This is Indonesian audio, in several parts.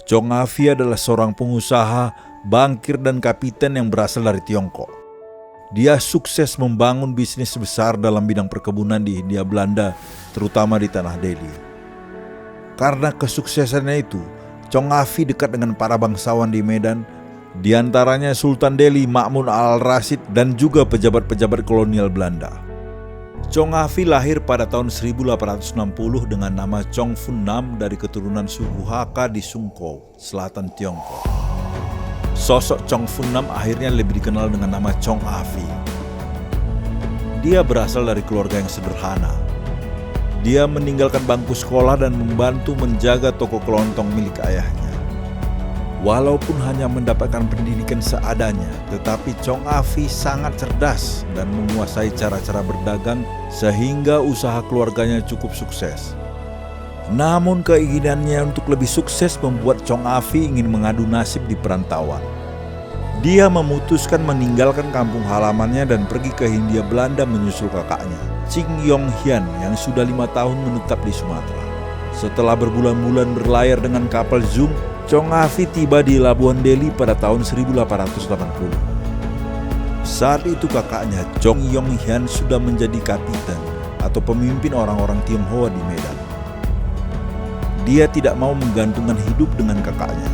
Chong Afi adalah seorang pengusaha, bankir dan kapiten yang berasal dari Tiongkok. Dia sukses membangun bisnis besar dalam bidang perkebunan di Hindia Belanda, terutama di Tanah Delhi. Karena kesuksesannya itu, Chong Afi dekat dengan para bangsawan di Medan, di antaranya Sultan Delhi Ma'mun al-Rashid dan juga pejabat-pejabat kolonial Belanda. Chong Afi lahir pada tahun 1860 dengan nama Chong Fun Nam dari keturunan suku Hakka di Sungkow, selatan Tiongkok. Sosok Chong Fun Nam akhirnya lebih dikenal dengan nama Chong Afi. Dia berasal dari keluarga yang sederhana. Dia meninggalkan bangku sekolah dan membantu menjaga toko kelontong milik ayahnya. Walaupun hanya mendapatkan pendidikan seadanya, tetapi Chong Afi sangat cerdas dan menguasai cara-cara berdagang sehingga usaha keluarganya cukup sukses. Namun keinginannya untuk lebih sukses membuat Chong Afi ingin mengadu nasib di perantauan. Dia memutuskan meninggalkan kampung halamannya dan pergi ke Hindia Belanda menyusul kakaknya, Ching Yong Hian, yang sudah 5 tahun menetap di Sumatera. Setelah berbulan-bulan berlayar dengan kapal Zoom, Chong Afi tiba di Labuan Delhi pada tahun 1880. Saat itu kakaknya, Chong Yong Hian, sudah menjadi kapiten atau pemimpin orang-orang Tionghoa di Medan. Dia tidak mau menggantungkan hidup dengan kakaknya.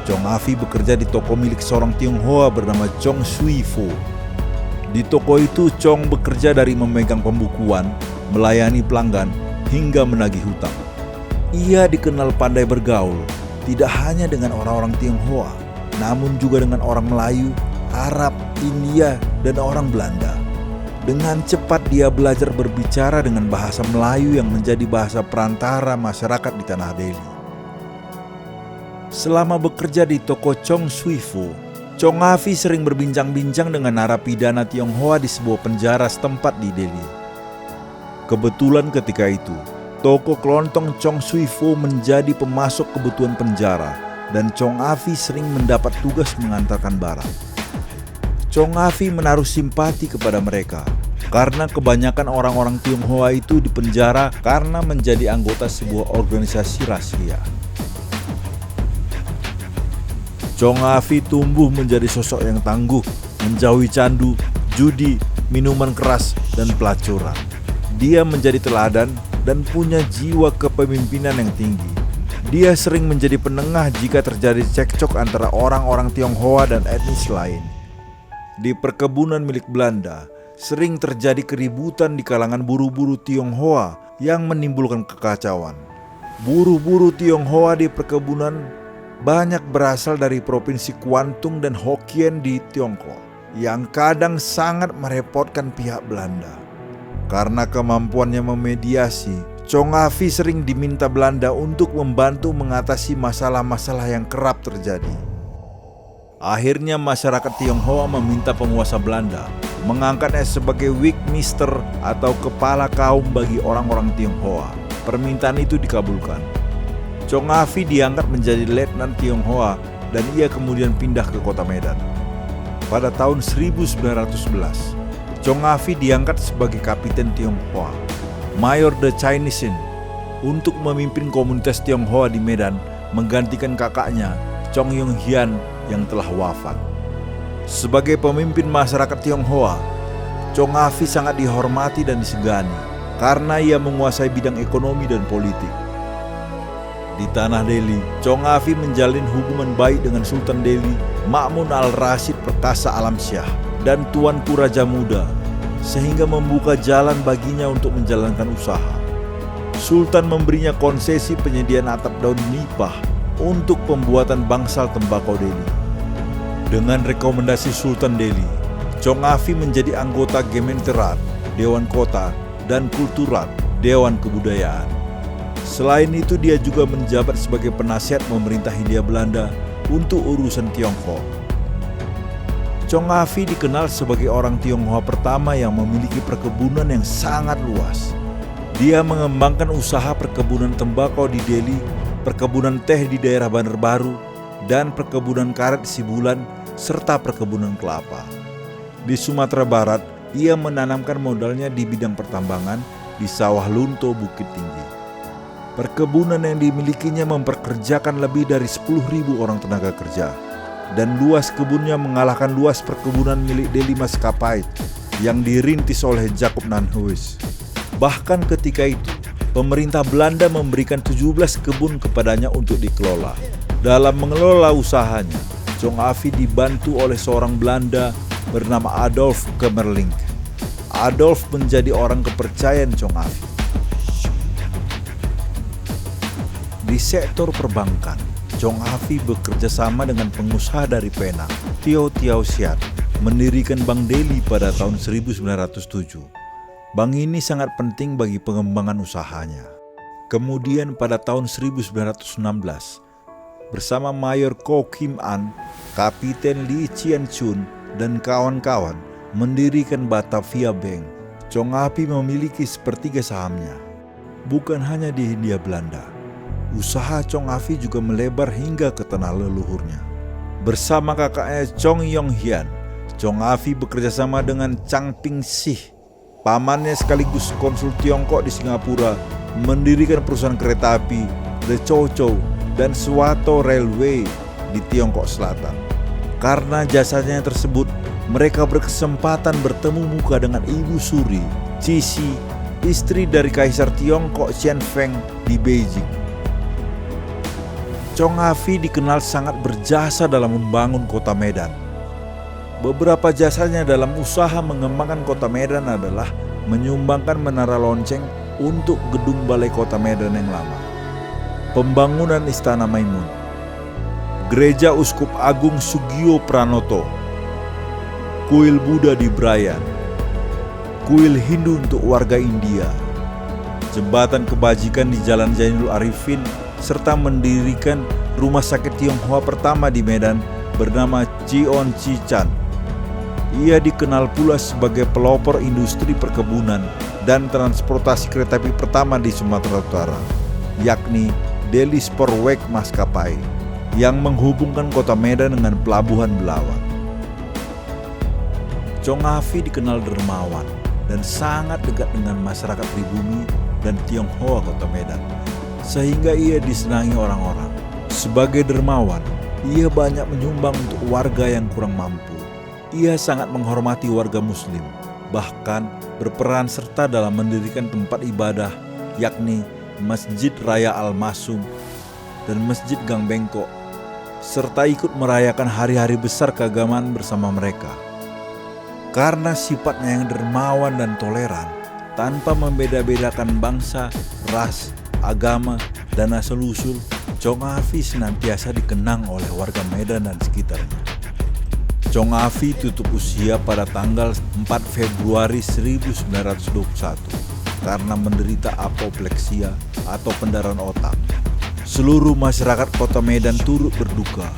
Chong Afi bekerja di toko milik seorang Tionghoa bernama Chong Sui Fo. Di toko itu, Chong bekerja dari memegang pembukuan, melayani pelanggan, hingga menagih hutang. Ia dikenal pandai bergaul, tidak hanya dengan orang-orang Tionghoa, namun juga dengan orang Melayu, Arab, India, dan orang Belanda. Dengan cepat dia belajar berbicara dengan bahasa Melayu yang menjadi bahasa perantara masyarakat di Tanah Delhi. Selama bekerja di toko Chong Sui Fo, Chong Afi sering berbincang-bincang dengan narapidana Tionghoa di sebuah penjara setempat di Delhi. Kebetulan ketika itu, toko kelontong Chong Sui Fo menjadi pemasok kebutuhan penjara dan Chong Afi sering mendapat tugas mengantarkan barang. Chong Afi menaruh simpati kepada mereka karena kebanyakan orang-orang Tionghoa itu dipenjara karena menjadi anggota sebuah organisasi rahasia. Chong Afi tumbuh menjadi sosok yang tangguh, menjauhi candu, judi, minuman keras, dan pelacuran. Dia menjadi teladan dan punya jiwa kepemimpinan yang tinggi. Dia sering menjadi penengah jika terjadi cekcok antara orang-orang Tionghoa dan etnis lain. Di perkebunan milik Belanda, sering terjadi keributan di kalangan buruh-buruh Tionghoa yang menimbulkan kekacauan. Buruh-buruh Tionghoa di perkebunan banyak berasal dari provinsi Kwantung dan Hokkien di Tiongkok, yang kadang sangat merepotkan pihak Belanda. Karena kemampuannya memediasi, Chong Afi sering diminta Belanda untuk membantu mengatasi masalah-masalah yang kerap terjadi. Akhirnya masyarakat Tionghoa meminta penguasa Belanda mengangkatnya sebagai Wigmister atau kepala kaum bagi orang-orang Tionghoa. Permintaan itu dikabulkan. Chong Afi diangkat menjadi letnan Tionghoa dan ia kemudian pindah ke kota Medan. Pada tahun 1911, Chong Afi diangkat sebagai kapiten Tionghoa, Mayor de Chinese, untuk memimpin komunitas Tionghoa di Medan, menggantikan kakaknya, Chong Yong Hian, yang telah wafat. Sebagai pemimpin masyarakat Tionghoa, Chong Afi sangat dihormati dan disegani karena ia menguasai bidang ekonomi dan politik. Di Tanah Delhi, Chong Afi menjalin hubungan baik dengan Sultan Delhi Ma'mun al-Rashid Perkasa Alamsyah dan Tuanku Raja Muda, sehingga membuka jalan baginya untuk menjalankan usaha. Sultan memberinya konsesi penyediaan atap daun nipah untuk pembuatan bangsal tembakau Delhi. Dengan rekomendasi Sultan Delhi, Chong Afi menjadi anggota Gementerat, Dewan Kota, dan Kulturat, Dewan Kebudayaan. Selain itu, dia juga menjabat sebagai penasihat pemerintah Hindia Belanda untuk urusan Tiongkok. Chong Afi dikenal sebagai orang Tionghoa pertama yang memiliki perkebunan yang sangat luas. Dia mengembangkan usaha perkebunan tembakau di Delhi, perkebunan teh di daerah Bandar Baru, dan perkebunan karet di Sibulan, serta perkebunan kelapa. Di Sumatera Barat, ia menanamkan modalnya di bidang pertambangan di Sawah Lunto Bukit Tinggi. Perkebunan yang dimilikinya memperkerjakan lebih dari 10.000 orang tenaga kerja. Dan luas kebunnya mengalahkan luas perkebunan milik Deli Maskapai yang dirintis oleh Jacob Nanthuis. Bahkan ketika itu, pemerintah Belanda memberikan 17 kebun kepadanya untuk dikelola. Dalam mengelola usahanya, Chong Afi dibantu oleh seorang Belanda bernama Adolf Kamerlingh. Adolf menjadi orang kepercayaan Chong Afi. Di sektor perbankan, Chong Afi bekerja sama dengan pengusaha dari Penang, Tio Tiao Siat, mendirikan Bank Deli pada tahun 1907. Bank ini sangat penting bagi pengembangan usahanya. Kemudian pada tahun 1916, bersama Mayor Ko Kim An, Kapiten Lee Chien Chun, dan kawan-kawan mendirikan Batavia Bank. Chong Afi memiliki sepertiga sahamnya. Bukan hanya di Hindia Belanda, usaha Chong Afi juga melebar hingga ke tanah leluhurnya. Bersama kakaknya Chong Yong Hian, Chong Afi bekerja sama dengan Chang Ping Sih, pamannya sekaligus konsul Tiongkok di Singapura, mendirikan perusahaan kereta api The Chow Chow dan Suwato Railway di Tiongkok Selatan. Karena jasanya tersebut, mereka berkesempatan bertemu muka dengan Ibu Suri, Cixi, istri dari Kaisar Tiongkok Xian Feng di Beijing. Chong Afi dikenal sangat berjasa dalam membangun kota Medan. Beberapa jasanya dalam usaha mengembangkan kota Medan adalah menyumbangkan menara lonceng untuk gedung balai kota Medan yang lama, pembangunan Istana Maimun, Gereja Uskup Agung Sugio Pranoto, kuil Buddha di Brayan, kuil Hindu untuk warga India, jembatan kebajikan di Jalan Zainul Arifin, serta mendirikan rumah sakit Tionghoa pertama di Medan bernama Chion Chi Chan. Ia dikenal pula sebagai pelopor industri perkebunan dan transportasi kereta api pertama di Sumatera Utara, yakni Deli Spoorweg Maskapai, yang menghubungkan kota Medan dengan Pelabuhan Belawan. Chong Afi dikenal dermawan dan sangat dekat dengan masyarakat pribumi dan Tionghoa kota Medan, sehingga ia disenangi orang-orang. Sebagai dermawan, ia banyak menyumbang untuk warga yang kurang mampu. Ia sangat menghormati warga muslim, bahkan berperan serta dalam mendirikan tempat ibadah, yakni Masjid Raya Al-Masum dan Masjid Gang Bengkok, serta ikut merayakan hari-hari besar keagamaan bersama mereka. Karena sifatnya yang dermawan dan toleran, tanpa membeda-bedakan bangsa, ras, agama, dan asal-usul, Chong Afi senantiasa dikenang oleh warga Medan dan sekitarnya. Chong Afi tutup usia pada tanggal 4 Februari 1921 karena menderita apopleksia atau pendarahan otak. Seluruh masyarakat kota Medan turut berduka.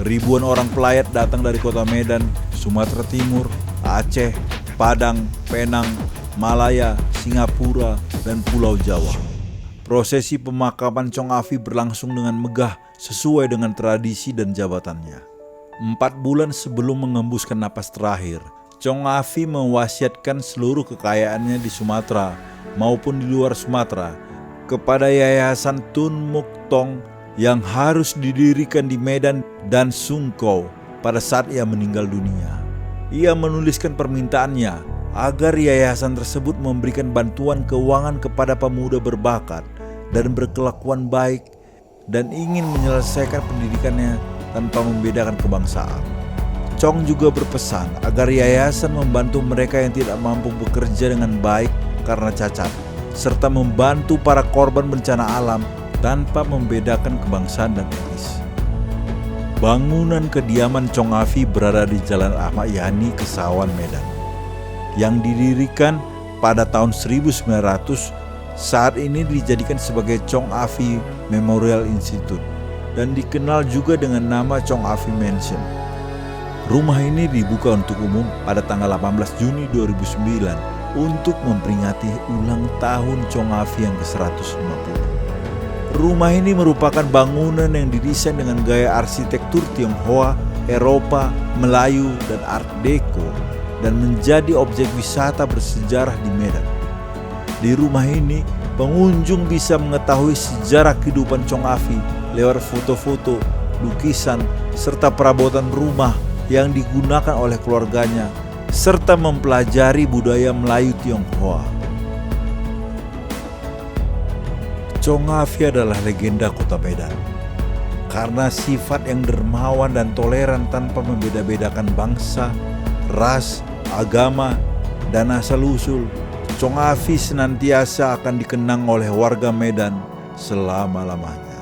Ribuan orang pelayat datang dari kota Medan, Sumatera Timur, Aceh, Padang, Penang, Malaya, Singapura, dan Pulau Jawa. Prosesi pemakaman Chong Afi berlangsung dengan megah sesuai dengan tradisi dan jabatannya. 4 bulan sebelum mengembuskan napas terakhir, Chong Afi mewasiatkan seluruh kekayaannya di Sumatera maupun di luar Sumatera kepada Yayasan Tun Muk Tong yang harus didirikan di Medan dan Sungkow pada saat ia meninggal dunia. Ia menuliskan permintaannya agar yayasan tersebut memberikan bantuan keuangan kepada pemuda berbakat dan berkelakuan baik dan ingin menyelesaikan pendidikannya tanpa membedakan kebangsaan. Chong juga berpesan agar yayasan membantu mereka yang tidak mampu bekerja dengan baik karena cacat, serta membantu para korban bencana alam tanpa membedakan kebangsaan dan etnis. Bangunan kediaman Chong Afi berada di Jalan Ahmad Yani, Kesawan, Medan, yang didirikan pada tahun 1900. Saat ini dijadikan sebagai Chong Afi Memorial Institute dan dikenal juga dengan nama Chong Afi Mansion. Rumah ini dibuka untuk umum pada tanggal 18 Juni 2009 untuk memperingati ulang tahun Chong Afi yang ke-150. Rumah ini merupakan bangunan yang didesain dengan gaya arsitektur Tionghoa, Eropa, Melayu, dan Art Deco dan menjadi objek wisata bersejarah di Medan. Di rumah ini Pengunjung bisa mengetahui sejarah kehidupan Chong Afi lewat foto-foto, lukisan, serta perabotan rumah yang digunakan oleh keluarganya, serta mempelajari budaya Melayu Tionghoa. Chong Afi adalah legenda kota Medan. Karena sifat yang dermawan dan toleran tanpa membeda-bedakan bangsa, ras, agama, dan asal-usul, Chong Afi senantiasa akan dikenang oleh warga Medan selama-lamanya.